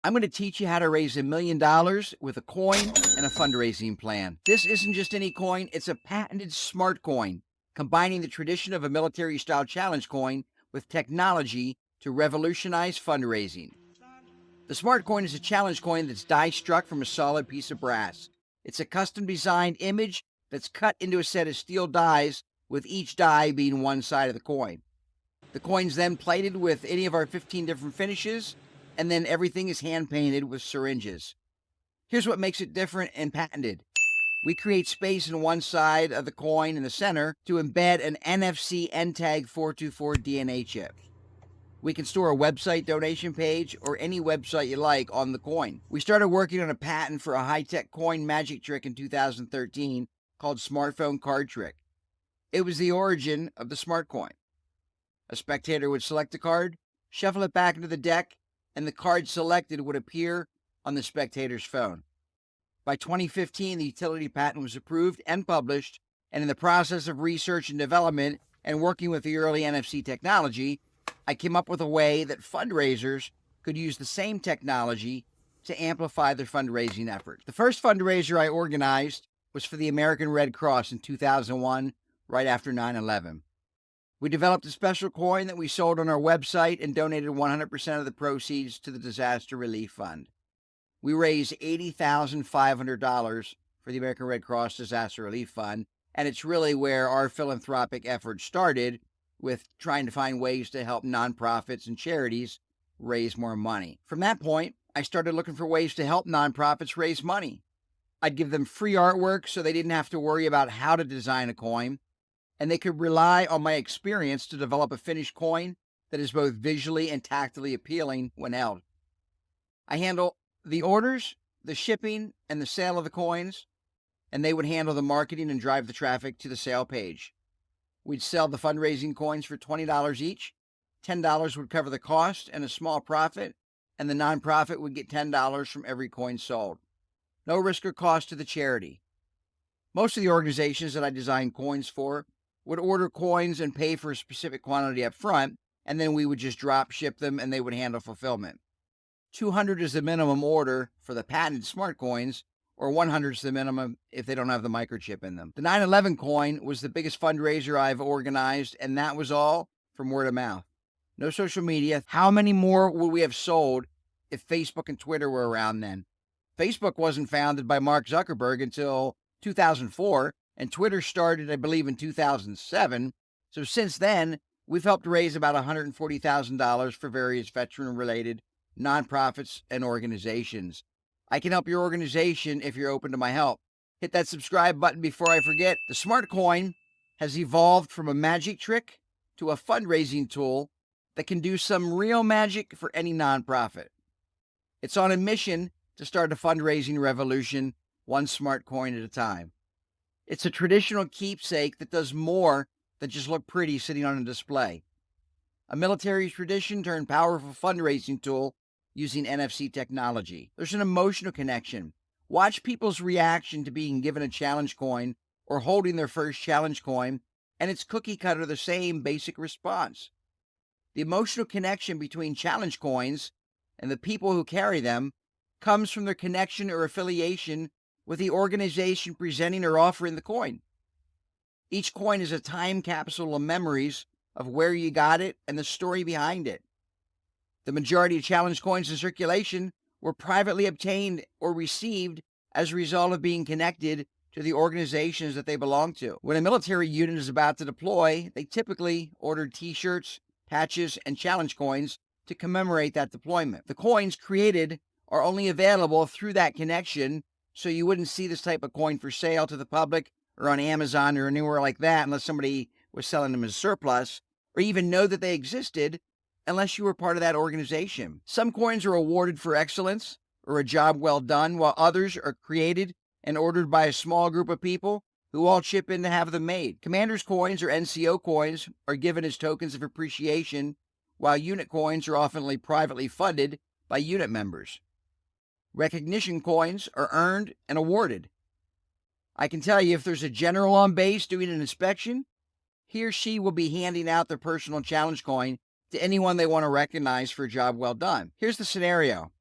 I'm going to teach you how to raise $1 million with a coin and a fundraising plan. This isn't just any coin, it's a patented smart coin, combining the tradition of a military-style challenge coin with technology to revolutionize fundraising. The smart coin is a challenge coin that's die-struck from a solid piece of brass. It's a custom-designed image that's cut into a set of steel dies, with each die being one side of the coin. The coin's then plated with any of our 15 different finishes, and then everything is hand-painted with syringes. Here's what makes it different and patented. We create space in one side of the coin in the center to embed an NFC NTAG 424 DNA chip. We can store a website donation page or any website you like on the coin. We started working on a patent for a high-tech coin magic trick in 2013 called Smartphone Card Trick. It was the origin of the smart coin. A spectator would select a card, shuffle it back into the deck, and the card selected would appear on the spectator's phone. By 2015, the utility patent was approved and published, and in the process of research and development and working with the early NFC technology, I came up with a way that fundraisers could use the same technology to amplify their fundraising efforts. The first fundraiser I organized was for the American Red Cross in 2001, right after 9/11. We developed a special coin that we sold on our website and donated 100% of the proceeds to the Disaster Relief Fund. We raised $80,500 for the American Red Cross Disaster Relief Fund, and it's really where our philanthropic efforts started, with trying to find ways to help nonprofits and charities raise more money. From that point, I started looking for ways to help nonprofits raise money. I'd give them free artwork so they didn't have to worry about how to design a coin, and they could rely on my experience to develop a finished coin that is both visually and tactily appealing when held. I handle the orders, the shipping, and the sale of the coins, and they would handle the marketing and drive the traffic to the sale page. We'd sell the fundraising coins for $20 each. $10 would cover the cost and a small profit, and the nonprofit would get $10 from every coin sold. No risk or cost to the charity. Most of the organizations that I designed coins for would order coins and pay for a specific quantity up front, and then we would just drop ship them and they would handle fulfillment. 200 is the minimum order for the patented smart coins, or 100 is the minimum if they don't have the microchip in them. The 9/11 coin was the biggest fundraiser I've organized, and that was all from word of mouth. No social media. How many more would we have sold if Facebook and Twitter were around then? Facebook wasn't founded by Mark Zuckerberg until 2004, and Twitter started, I believe, in 2007. So since then, we've helped raise about $140,000 for various veteran-related nonprofits and organizations. I can help your organization if you're open to my help. Hit that subscribe button before I forget. The smart coin has evolved from a magic trick to a fundraising tool that can do some real magic for any nonprofit. It's on a mission to start a fundraising revolution, one smart coin at a time. It's a traditional keepsake that does more than just look pretty sitting on a display. A military tradition turned powerful fundraising tool using NFC technology. There's an emotional connection. Watch people's reaction to being given a challenge coin or holding their first challenge coin, and it's cookie cutter the same basic response. The emotional connection between challenge coins and the people who carry them comes from their connection or affiliation with the organization presenting or offering the coin. Each coin is a time capsule of memories of where you got it and the story behind it. The majority of challenge coins in circulation were privately obtained or received as a result of being connected to the organizations that they belong to. When a military unit is about to deploy, they typically order t-shirts, patches, and challenge coins to commemorate that deployment. The coins created are only available through that connection, so you wouldn't see this type of coin for sale to the public or on Amazon or anywhere like that unless somebody was selling them as surplus, or even know that they existed unless you were part of that organization. Some coins are awarded for excellence or a job well done, while others are created and ordered by a small group of people who all chip in to have them made. Commander's coins or NCO coins are given as tokens of appreciation, while unit coins are often privately funded by unit members. Recognition coins are earned and awarded. I can tell you, if there's a general on base doing an inspection, he or she will be handing out their personal challenge coin to anyone they want to recognize for a job well done. Here's the scenario.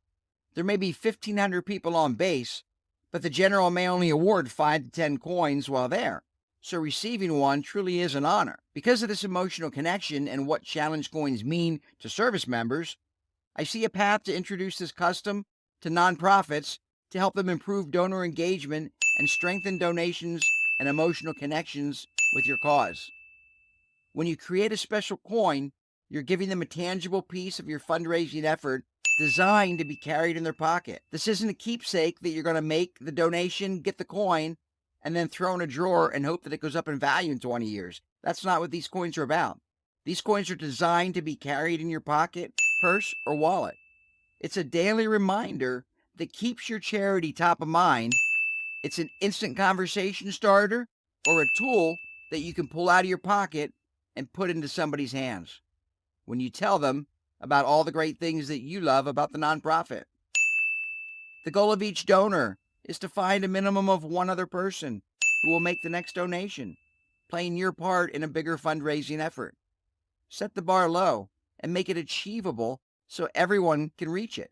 There may be 1,500 people on base, but the general may only award 5 to 10 coins while there. So receiving one truly is an honor. Because of this emotional connection and what challenge coins mean to service members, I see a path to introduce this custom to nonprofits to help them improve donor engagement and strengthen donations and emotional connections with your cause. When you create a special coin, you're giving them a tangible piece of your fundraising effort designed to be carried in their pocket. This isn't a keepsake that you're going to make the donation, get the coin, and then throw in a drawer and hope that it goes up in value in 20 years. That's not what these coins are about. These coins are designed to be carried in your pocket, purse, or wallet. It's a daily reminder that keeps your charity top of mind. It's an instant conversation starter or a tool that you can pull out of your pocket and put into somebody's hands when you tell them about all the great things that you love about the nonprofit. The goal of each donor is to find a minimum of one other person who will make the next donation, playing your part in a bigger fundraising effort. Set the bar low and make it achievable so everyone can reach it.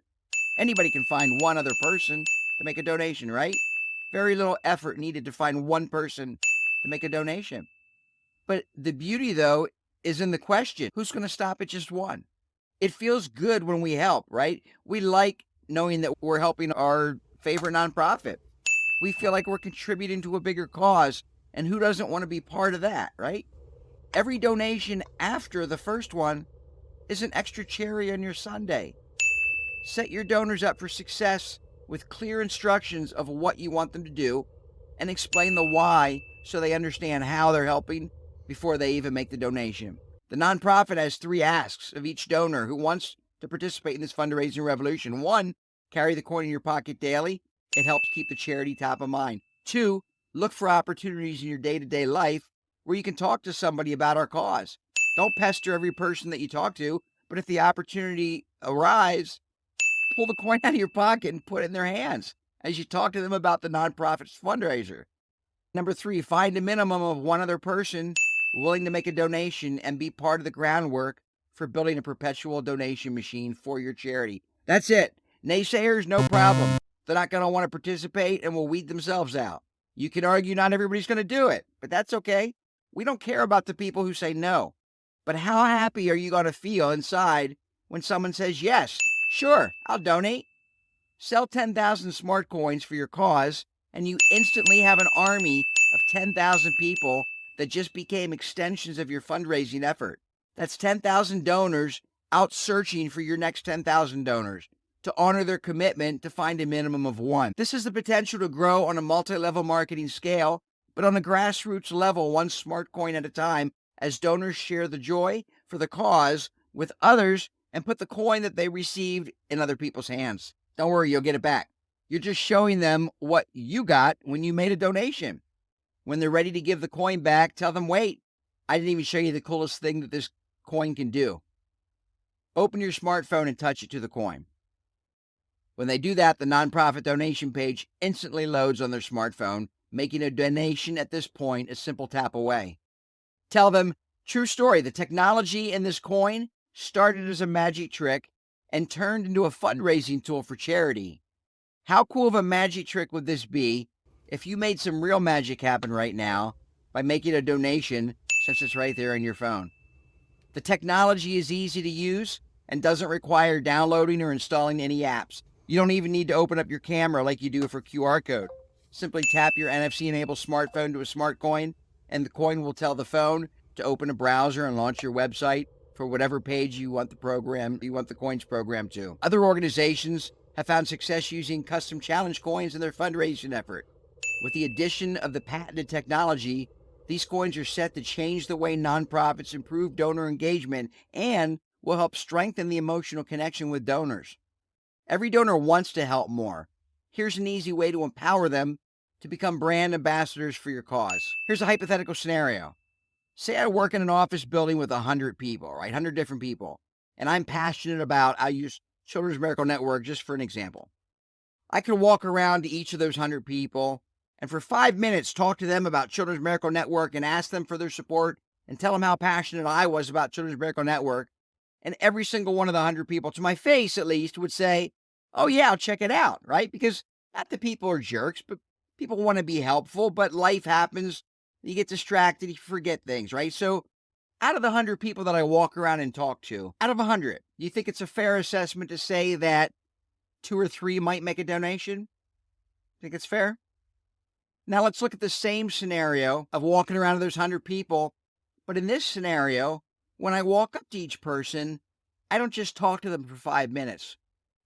Anybody can find one other person to make a donation, right? Very little effort needed to find one person to make a donation. But the beauty, though, is in the question, who's going to stop at just one? It feels good when we help, right? We like knowing that we're helping our favorite nonprofit. We feel like we're contributing to a bigger cause, and who doesn't want to be part of that, right? Every donation after the first one is an extra cherry on your sundae. Set your donors up for success with clear instructions of what you want them to do and explain the why so they understand how they're helping before they even make the donation. The nonprofit has 3 asks of each donor who wants to participate in this fundraising revolution. 1, carry the coin in your pocket daily. It helps keep the charity top of mind. 2, look for opportunities in your day-to-day life where you can talk to somebody about our cause. Don't pester every person that you talk to, but if the opportunity arrives, pull the coin out of your pocket and put it in their hands as you talk to them about the nonprofit's fundraiser. Number 3, find a minimum of one other person willing to make a donation and be part of the groundwork for building a perpetual donation machine for your charity. That's it. Naysayers, no problem. They're not going to want to participate and will weed themselves out. You can argue not everybody's going to do it, but that's okay. We don't care about the people who say no. But how happy are you going to feel inside when someone says, yes, sure, I'll donate? Sell 10,000 smart coins for your cause, and you instantly have an army of 10,000 people that just became extensions of your fundraising effort. That's 10,000 donors out searching for your next 10,000 donors to honor their commitment to find a minimum of one. This has the potential to grow on a multi-level marketing scale, but on a grassroots level, one smart coin at a time, as donors share the joy for the cause with others and put the coin that they received in other people's hands. Don't worry, you'll get it back. You're just showing them what you got when you made a donation. When they're ready to give the coin back, tell them, wait, I didn't even show you the coolest thing that this coin can do. Open your smartphone and touch it to the coin. When they do that, the nonprofit donation page instantly loads on their smartphone, making a donation at this point a simple tap away. Tell them, true story, the technology in this coin started as a magic trick and turned into a fundraising tool for charity. How cool of a magic trick would this be if you made some real magic happen right now by making a donation, since it's right there on your phone? The technology is easy to use and doesn't require downloading or installing any apps. You don't even need to open up your camera like you do for QR code. Simply tap your NFC-enabled smartphone to a smart coin, and the coin will tell the phone to open a browser and launch your website for whatever page you want the coins programmed to. Other organizations have found success using custom challenge coins in their fundraising effort. With the addition of the patented technology, these coins are set to change the way nonprofits improve donor engagement and will help strengthen the emotional connection with donors. Every donor wants to help more. Here's an easy way to empower them to become brand ambassadors for your cause. Here's a hypothetical scenario. Say I work in an office building with 100 people, right? 100 different people. And I'm passionate about, I use Children's Miracle Network just for an example. I could walk around to each of those 100 people and for 5 minutes talk to them about Children's Miracle Network and ask them for their support and tell them how passionate I was about Children's Miracle Network. And every single one of the 100 people, to my face at least, would say, oh yeah, I'll check it out, right? Because not that people are jerks, but people want to be helpful, but life happens. You get distracted, you forget things, right? So out of the 100 people that I walk around and talk to, out of 100, do you think it's a fair assessment to say that 2 or 3 might make a donation? Think it's fair? Now let's look at the same scenario of walking around to those 100 people. But in this scenario, when I walk up to each person, I don't just talk to them for 5 minutes.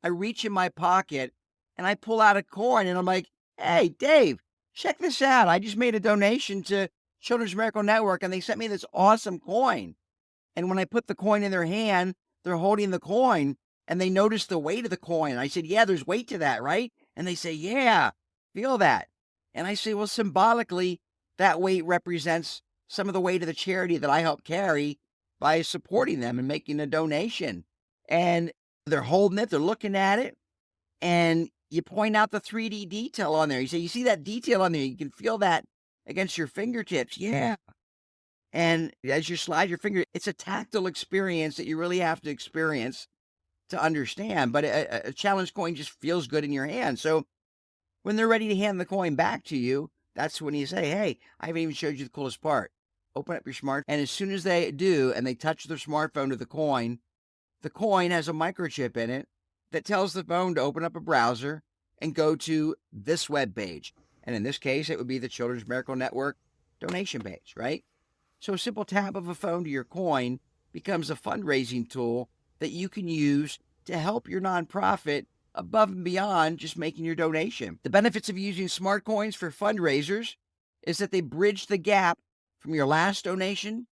I reach in my pocket and I pull out a coin and I'm like, hey, Dave, check this out. I just made a donation to Children's Miracle Network and they sent me this awesome coin. And when I put the coin in their hand, they're holding the coin and they notice the weight of the coin. I said, yeah, there's weight to that, right? And they say, yeah, feel that. And I say, well, symbolically, that weight represents some of the weight of the charity that I help carry by supporting them and making a donation. And they're holding it, they're looking at it, and you point out the 3D detail on there. You say, you see that detail on there? You can feel that against your fingertips. Yeah. And as you slide your finger, it's a tactile experience that you really have to experience to understand. But a challenge coin just feels good in your hand. So when they're ready to hand the coin back to you, that's when you say, hey, I haven't even showed you the coolest part. Open up your smartphone. And as soon as they do, and they touch their smartphone to the coin has a microchip in it that tells the phone to open up a browser and go to this web page. And in this case, it would be the Children's Miracle Network donation page, right? So a simple tap of a phone to your coin becomes a fundraising tool that you can use to help your nonprofit above and beyond just making your donation. The benefits of using smart coins for fundraisers is that they bridge the gap from your last donation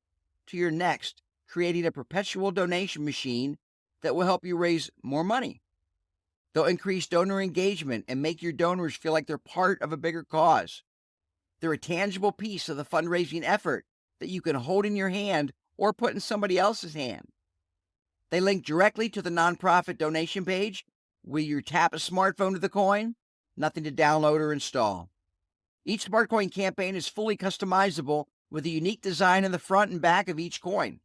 to your next, creating a perpetual donation machine that will help you raise more money. They'll increase donor engagement and make your donors feel like they're part of a bigger cause. They're a tangible piece of the fundraising effort that you can hold in your hand or put in somebody else's hand. They link directly to the nonprofit donation page where you tap a smartphone to the coin, nothing to download or install. Each smart coin campaign is fully customizable with a unique design in the front and back of each coin.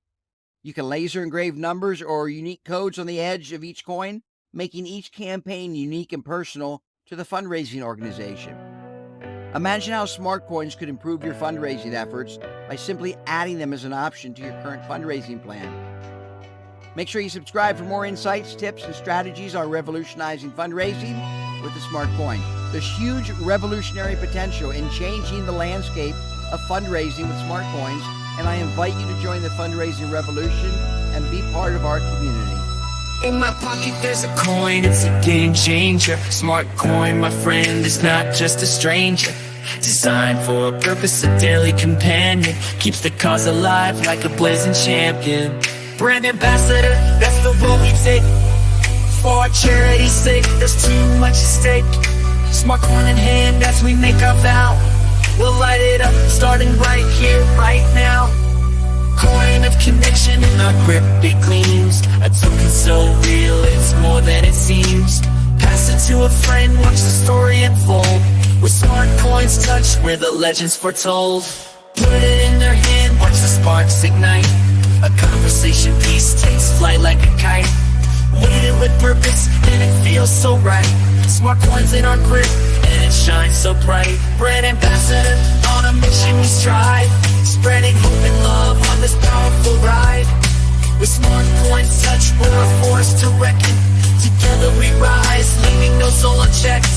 You can laser engrave numbers or unique codes on the edge of each coin, making each campaign unique and personal to the fundraising organization. Imagine how smart coins could improve your fundraising efforts by simply adding them as an option to your current fundraising plan. Make sure you subscribe for more insights, tips, and strategies on revolutionizing fundraising with the smart coin. There's huge revolutionary potential in changing the landscape of fundraising with smart coins, and I invite you to join the fundraising revolution and be part of our community. In my pocket there's a coin, it's a game changer. Smart coin, my friend, is not just a stranger. Designed for a purpose, a daily companion. Keeps the cause alive like a blazing champion. Brand ambassador, that's the role we take. For our charity's sake, there's too much at stake. Smart coin in hand as we make our vow. We'll light it up, starting right here, right now. Coin of connection in our grip, it gleams. A token so real, it's more than it seems. Pass it to a friend, watch the story unfold. With smart coins touch, where the legends foretold. Put it in their hand, watch the sparks ignite. A conversation piece takes flight like a kite. Weighted with purpose, and it feels so right. Smart coins in our grip, and it shines so bright. Brand ambassador, on a mission we strive. Spreading hope and love on this powerful ride. With smart coins touch, we're a force to reckon. Together we rise, leaving no soul unchecked.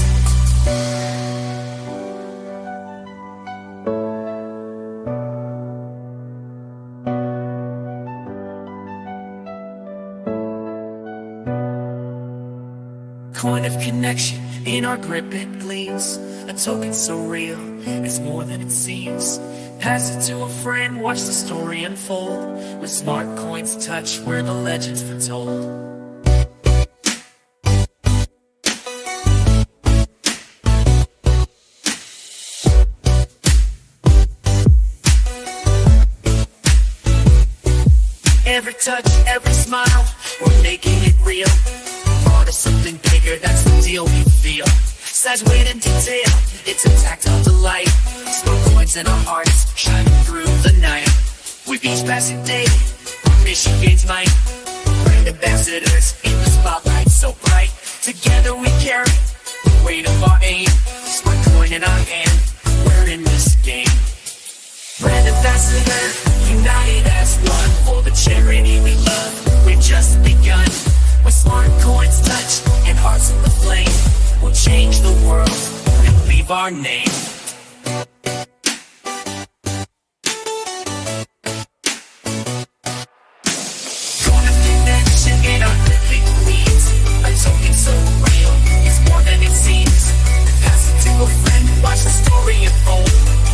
Coin of connection, in our grip it gleams. A token so real, it's more than it seems. Pass it to a friend, watch the story unfold. With smart coins touch, where the legends foretold. Every touch, every smile, we're making it real. Part of something bigger, that's the deal we feel. Size, weight, and detail, it's a tactile delight. Smart coins in our hearts, shining through the night. With each passing day, our mission gains might. Brand ambassadors in the spotlight so bright. Together we carry the weight of our aim. Smart coin in our hand, we're in this game. Brand ambassador, united as one. For the charity we love, we've just begun. When smart coins touch and hearts in the flame, we'll change the world and leave our name. Token so real, it's more than it seems. Pass it to a friend, watch the story unfold.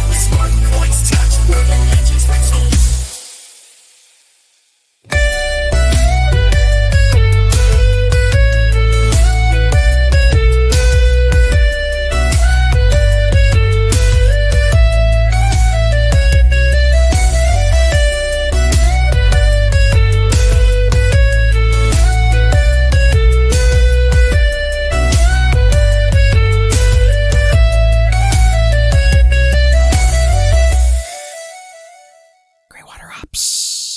With smart coins touch, where the legends were told. Greywater Ops.